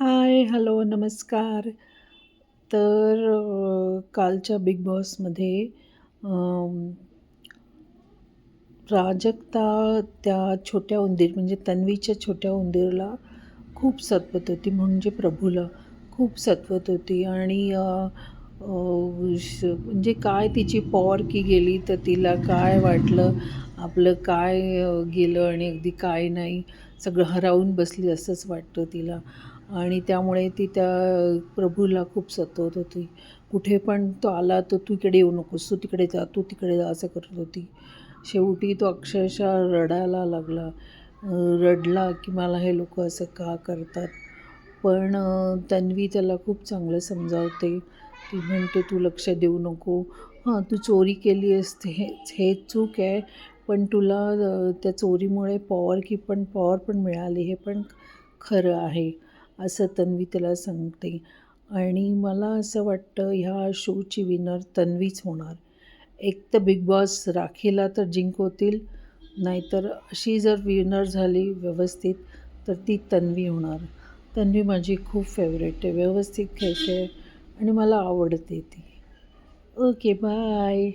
हाय, hello, नमस्कार. तर कालच्या बिग बॉसमध्ये प्राजक्ता त्या छोट्या उंदीर म्हणजे तन्वीच्या छोट्या उंदीरला खूप सतवत होती, म्हणजे प्रभूला खूप सतवत होती आणि म्हणजे काय तिची पॉवर गेली, तर तिला काय वाटलं, आपलं काय गेलं आणि अगदी काय नाही, सगळं हरावून बसली असंच वाटतं तिला. आणि त्यामुळे ती त्या प्रभूला खूप सतवत होती. कुठे पण तो आला, तर "तू इकडे येऊ नकोस, तू तिकडे जा, तू तिकडे जा," असं करत होती. शेवटी तो अक्षरशः रडायला लागला. रडला की मला हे लोकं असं का करतात? पण तन्वी त्याला खूप चांगलं समजावते. ती म्हणते, "तू लक्ष देऊ नको. हां, तू चोरी केली आहेस हे चूक आहे, पण तुला त्या चोरीमुळे पॉवर पण मिळाली, हे पण खरं आहे." असं तन्वी त्याला सांगते. आणि मला असं वाटतं ह्या शोची विनर तन्वीच होणार. एक तर बिग बॉस राखीला तर जिंकवतील, नाहीतर अशी जर विनर झाली व्यवस्थित, तर ती तन्वी होणार. तन्वी माझी खूप फेवरेट आहे. व्यवस्थित खेळते आणि मला आवडते ती. Okay, bye.